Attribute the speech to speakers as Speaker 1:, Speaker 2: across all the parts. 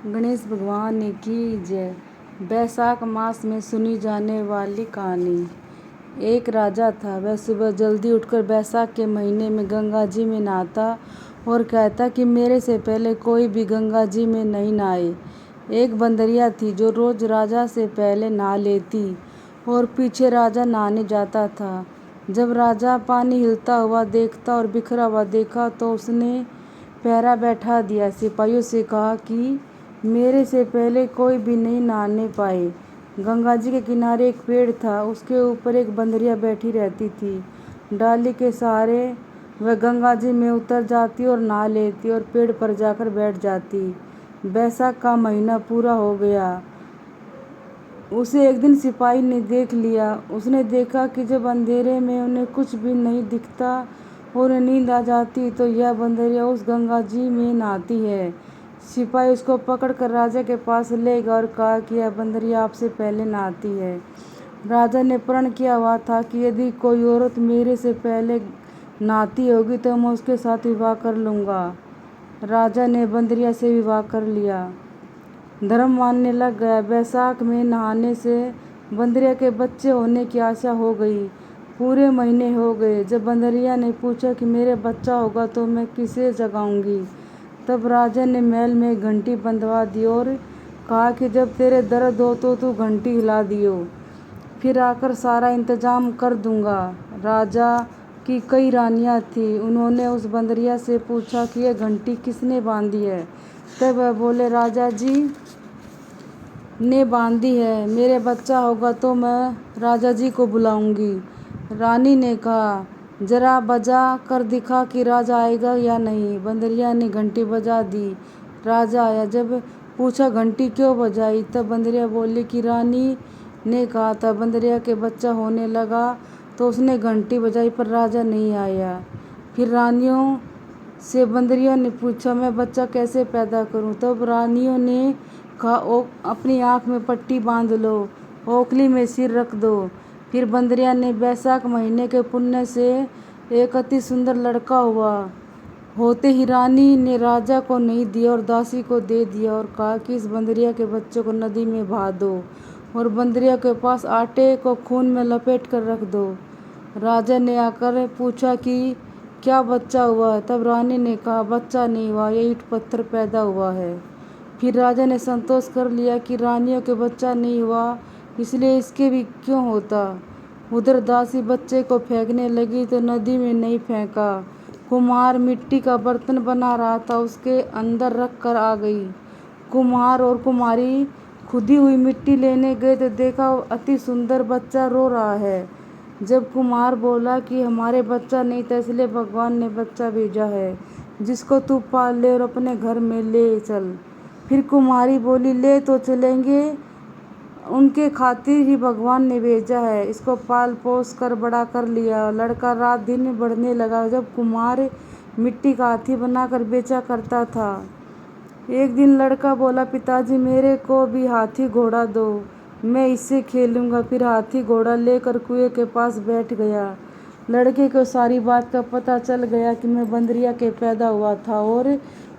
Speaker 1: गणेश भगवान की जय। बैसाख मास में सुनी जाने वाली कहानी। एक राजा था। वह सुबह जल्दी उठकर बैसाख के महीने में गंगा जी में नहाता और कहता कि मेरे से पहले कोई भी गंगा जी में नहीं नहाए। एक बंदरिया थी जो रोज राजा से पहले नहा लेती और पीछे राजा नहाने जाता था। जब राजा पानी हिलता हुआ देखता और बिखरा हुआ देखा तो उसने पहरा बैठा दिया। सिपाहियों से कहा कि मेरे से पहले कोई भी नहीं नहाने पाए। गंगा जी के किनारे एक पेड़ था। उसके ऊपर एक बंदरिया बैठी रहती थी। डाली के सहारे वह गंगा जी में उतर जाती और नहा लेती और पेड़ पर जाकर बैठ जाती। बैसाख का महीना पूरा हो गया। उसे एक दिन सिपाही ने देख लिया। उसने देखा कि जब अंधेरे में उन्हें कुछ भी नहीं दिखता और उन्हें नींद आ जाती तो यह बंदरिया उस गंगा जी में नहाती है। सिपाही उसको पकड़कर राजा के पास ले गया और कहा कि यह बंदरिया आपसे पहले नहाती है। राजा ने प्रण किया हुआ था कि यदि कोई औरत मेरे से पहले नहाती होगी तो मैं उसके साथ विवाह कर लूँगा। राजा ने बंदरिया से विवाह कर लिया। धर्म मानने लग गया। बैसाख में नहाने से बंदरिया के बच्चे होने की आशा हो गई। पूरे महीने हो गए। जब बंदरिया ने पूछा कि मेरे बच्चा होगा तो मैं किसे जगाऊंगी, तब राजा ने महल में घंटी बंधवा दी और कहा कि जब तेरे दर्द हो तो तू घंटी हिला दियो, फिर आकर सारा इंतजाम कर दूंगा। राजा की कई रानियां थीं। उन्होंने उस बंदरिया से पूछा कि यह घंटी किसने बांधी है। तब वह बोले, राजा जी ने बांधी है। मेरे बच्चा होगा तो मैं राजा जी को बुलाऊंगी। रानी ने कहा, जरा बजा कर दिखा कि राजा आएगा या नहीं। बंदरिया ने घंटी बजा दी। राजा आया। जब पूछा घंटी क्यों बजाई, तब बंदरिया बोली कि रानी ने कहा था बंदरिया के बच्चा होने लगा तो उसने घंटी बजाई पर राजा नहीं आया। फिर रानियों से बंदरिया ने पूछा, मैं बच्चा कैसे पैदा करूं। तब रानियों ने कहा, अपनी आँख में पट्टी बांध लो, ओखली में सिर रख दो। फिर बंदरिया ने बैसाख महीने के पुण्य से एक अति सुंदर लड़का हुआ। होते ही रानी ने राजा को नहीं दिया और दासी को दे दिया और कहा कि इस बंदरिया के बच्चे को नदी में बहा दो और बंदरिया के पास आटे को खून में लपेट कर रख दो। राजा ने आकर पूछा कि क्या बच्चा हुआ है। तब रानी ने कहा, बच्चा नहीं हुआ, ये ईंट पत्थर पैदा हुआ है। फिर राजा ने संतोष कर लिया कि रानियों के बच्चा नहीं हुआ, इसलिए इसके भी क्यों होता। उधर दासी बच्चे को फेंकने लगी तो नदी में नहीं फेंका। कुम्हार मिट्टी का बर्तन बना रहा था, उसके अंदर रख कर आ गई। कुम्हार और कुम्हारी खुदी हुई मिट्टी लेने गए तो देखा अति सुंदर बच्चा रो रहा है। जब कुम्हार बोला कि हमारे बच्चा नहीं था इसलिए भगवान ने बच्चा भेजा है, जिसको तू पाल ले और अपने घर में ले चल। फिर कुम्हारी बोली, ले तो चलेंगे, उनके खातिर ही भगवान ने भेजा है। इसको पाल पोस कर बड़ा कर लिया। लड़का रात दिन बढ़ने लगा। जब कुम्हार मिट्टी का हाथी बनाकर बेचा करता था। एक दिन लड़का बोला, पिताजी मेरे को भी हाथी घोड़ा दो, मैं इससे खेलूंगा। फिर हाथी घोड़ा लेकर कुएं के पास बैठ गया। लड़के को सारी बात का पता चल गया कि मैं बंदरिया के पैदा हुआ था और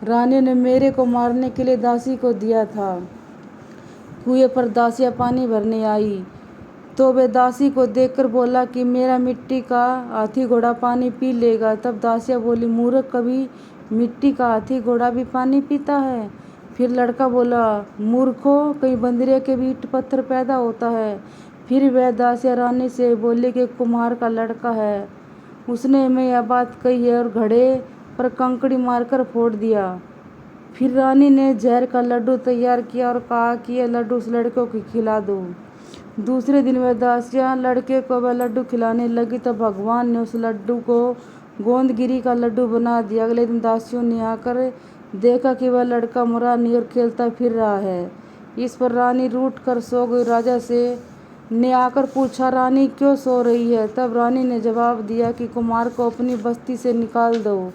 Speaker 1: रानी ने मेरे को मारने के लिए दासी को दिया था। कुएं पर दासियां पानी भरने आई तो वे दासी को देखकर बोला कि मेरा मिट्टी का हाथी घोड़ा पानी पी लेगा। तब दासियां बोली, मूर्ख, कभी मिट्टी का हाथी घोड़ा भी पानी पीता है। फिर लड़का बोला, मूर्खों, कहीं बंदरिया के भी ईंट पत्थर पैदा होता है। फिर वह दासियां रानी से बोले कि कुम्हार का लड़का है, उसने हमें यह बात कही है और घड़े पर कंकड़ी मारकर फोड़ दिया। फिर रानी ने जहर का लड्डू तैयार किया और कहा कि यह लड्डू उस लड़के को खिला दो। दूसरे दिन वह दासियां लड़के को वह लड्डू खिलाने लगी तो भगवान ने उस लड्डू को गोंदगिरी का लड्डू बना दिया। अगले दिन दासियों ने आकर देखा कि वह लड़का मरा नहीं और खेलता फिर रहा है। इस पर रानी रूठ कर सो गई। राजा ने आकर पूछा, रानी क्यों सो रही है। तब रानी ने जवाब दिया कि कुमार को अपनी बस्ती से निकाल दो।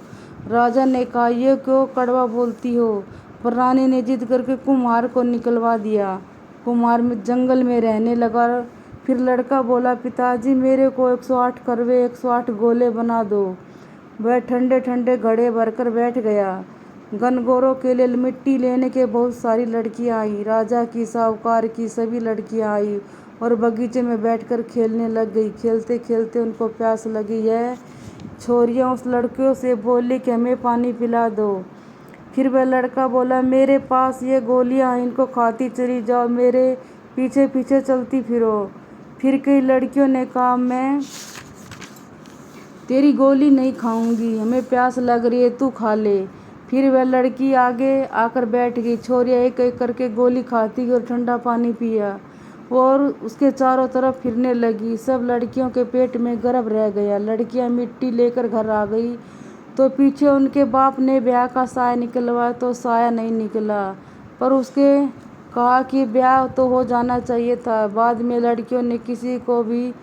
Speaker 1: राजा ने कहा, ये क्यों कड़वा बोलती हो। पर रानी ने जिद करके कुम्हार को निकलवा दिया। कुम्हार में जंगल में रहने लगा। फिर लड़का बोला, पिताजी मेरे को 108 करवे 108 गोले बना दो। वह ठंडे ठंडे घड़े भरकर बैठ गया। गनगौरों के लिए मिट्टी लेने के बहुत सारी लड़कियां आई। राजा की, साहूकार की, सभी लड़कियां आई और बगीचे में बैठकर खेलने लग गई। खेलते खेलते उनको प्यास लगी। यह छोरियां उस लड़कियों से बोली कि हमें पानी पिला दो। फिर वह लड़का बोला, मेरे पास ये गोलियां हैं, इनको खाती चली जाओ, मेरे पीछे पीछे चलती फिरो। फिर कई लड़कियों ने कहा, मैं तेरी गोली नहीं खाऊंगी, हमें प्यास लग रही है, तू खा ले। फिर वह लड़की आगे आकर बैठ गई। छोरियां एक एक करके गोली खाती और ठंडा पानी पिया और उसके चारों तरफ फिरने लगी। सब लड़कियों के पेट में गर्भ रह गया। लड़कियां मिट्टी लेकर घर आ गई तो पीछे उनके बाप ने ब्याह का साया निकलवाया तो साया नहीं निकला, पर उसके कहा कि ब्याह तो हो जाना चाहिए था। बाद में लड़कियों ने किसी को भी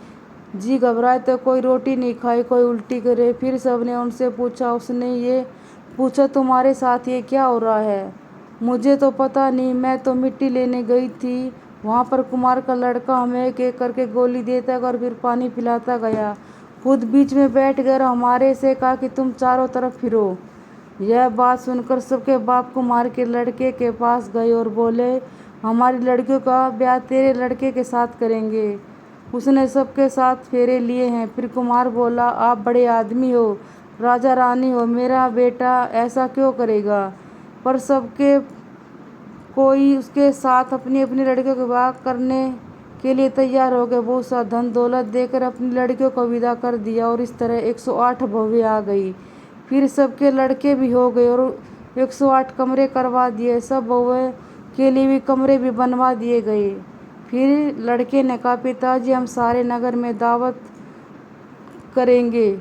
Speaker 1: जी घबराए तो कोई रोटी नहीं खाई, कोई उल्टी करे। फिर सबने उनसे पूछा, उसने ये पूछा, तुम्हारे साथ ये क्या हो रहा है? मुझे तो पता नहीं, मैं तो मिट्टी लेने गई थी। वहाँ पर कुमार का लड़का हमें एक एक करके गोली देता और फिर पानी पिलाता गया, खुद बीच में बैठ गया और हमारे से कहा कि तुम चारों तरफ फिरो। यह बात सुनकर सबके बाप कुमार के लड़के के पास गए और बोले, हमारी लड़कियों का ब्याह तेरे लड़के के साथ करेंगे, उसने सबके साथ फेरे लिए हैं। फिर कुमार बोला, आप बड़े आदमी हो, राजा रानी हो, मेरा बेटा ऐसा क्यों करेगा? पर सबके कोई उसके साथ अपनी अपनी लड़कियों का विवाह करने के लिए तैयार हो गए। बहुत सा धन दौलत देकर अपनी लड़कियों को विदा कर दिया और इस तरह 108 बहुएं आ गई। फिर सबके लड़के भी हो गए और 108 कमरे करवा दिए। सब बहुएं के लिए भी कमरे भी बनवा दिए गए। फिर लड़के ने कहा, पिताजी हम सारे नगर में दावत करेंगे,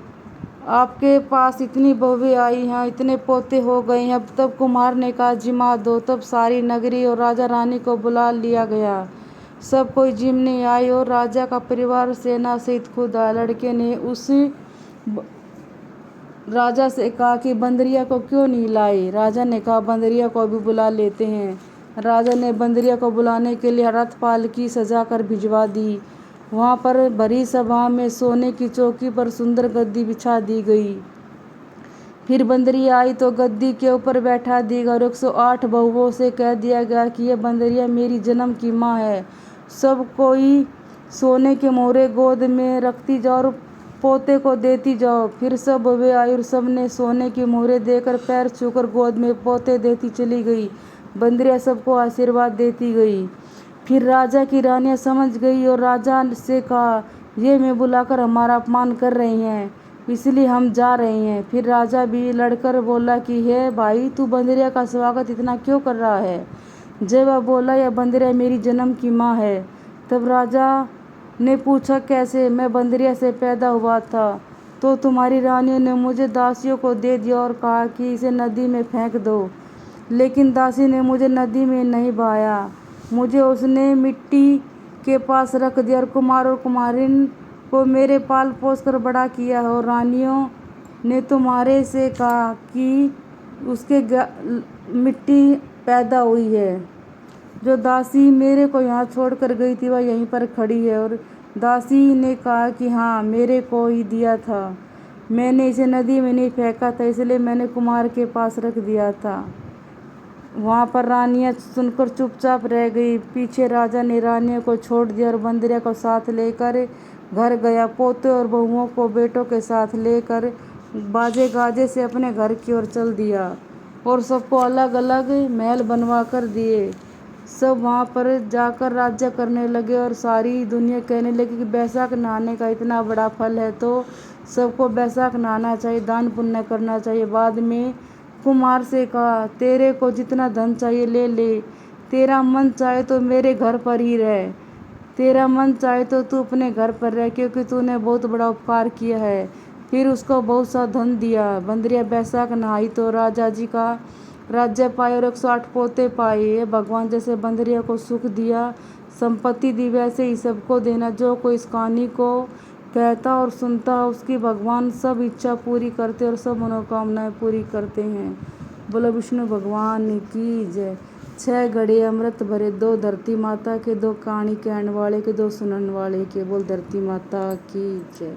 Speaker 1: आपके पास इतनी बहुएं आई हैं, इतने पोते हो गए हैं। तब कुमार ने कहा, जिमा दो। तब सारी नगरी और राजा रानी को बुला लिया गया। सब कोई जिमने आए और राजा का परिवार सेना सहित खुद आया। लड़के ने उस राजा से कहा कि बंदरिया को क्यों नहीं लाए? राजा ने कहा, बंदरिया को भी बुला लेते हैं। राजा ने बंदरिया को बुलाने के लिए रथ पालकी सजा कर भिजवा दी। वहाँ पर भरी सभा में सोने की चौकी पर सुंदर गद्दी बिछा दी गई। फिर बंदरिया आई तो गद्दी के ऊपर बैठा दी गई और 108 बहुओं से कह दिया गया कि यह बंदरिया मेरी जन्म की माँ है, सब कोई सोने के मोहरे गोद में रखती जाओ और पोते को देती जाओ। फिर सब बहुएं आई और सब ने सोने की मोहरे देकर पैर छूकर गोद में पोते देती चली गई। बंदरिया सबको आशीर्वाद देती गई। फिर राजा की रानियां समझ गई और राजा से कहा, ये मैं बुलाकर हमारा अपमान कर रही हैं, इसलिए हम जा रहे हैं। फिर राजा भी लड़कर बोला कि हे भाई, तू बंदरिया का स्वागत इतना क्यों कर रहा है? जब वह बोला, यह बंदरिया मेरी जन्म की माँ है। तब राजा ने पूछा, कैसे? मैं बंदरिया से पैदा हुआ था तो तुम्हारी रानियों ने मुझे दासियों को दे दिया और कहा कि इसे नदी में फेंक दो, लेकिन दासी ने मुझे नदी में नहीं बहाया, मुझे उसने मिट्टी के पास रख दिया और कुमार और कुमारिन को मेरे पाल पोस कर बड़ा किया है। और रानियों ने तुम्हारे से कहा कि उसके मिट्टी पैदा हुई है। जो दासी मेरे को यहाँ छोड़कर गई थी वह यहीं पर खड़ी है। और दासी ने कहा कि हाँ, मेरे को ही दिया था, मैंने इसे नदी में नहीं फेंका था, इसलिए मैंने कुमार के पास रख दिया था। वहाँ पर रानियाँ सुनकर चुपचाप रह गई। पीछे राजा ने रानियों को छोड़ दिया और बंदरिया को साथ लेकर घर गया। पोते और बहुओं को बेटों के साथ लेकर बाजे गाजे से अपने घर की ओर चल दिया और सबको अलग अलग महल बनवा कर दिए। सब वहाँ पर जाकर राज्य करने लगे और सारी दुनिया कहने लगी कि बैसाख नहाने का इतना बड़ा फल है तो सबको बैसाख नहाना चाहिए, दान पुण्य करना चाहिए। बाद में कुमार से कहा, तेरे को जितना धन चाहिए ले ले, तेरा मन चाहे तो मेरे घर पर ही रह, तेरा मन चाहे तो तू अपने घर पर रह, क्योंकि तूने बहुत बड़ा उपकार किया है। फिर उसको बहुत सा धन दिया। बंदरिया बैसाख नहाई तो राजा जी का राज्य पाए और 108 पोते पाए। भगवान जैसे बंदरिया को सुख दिया, संपत्ति दी, वैसे ही सबको देना। जो कोई इस कहानी को कहता और सुनता उसकी भगवान सब इच्छा पूरी करते और सब मनोकामनाएं पूरी करते हैं। बोलो विष्णु भगवान की जय। 6 घड़े अमृत भरे, 2 धरती माता के, 2 कहानी कहने वाले के, 2 सुनने वाले के। बोल धरती माता की जय।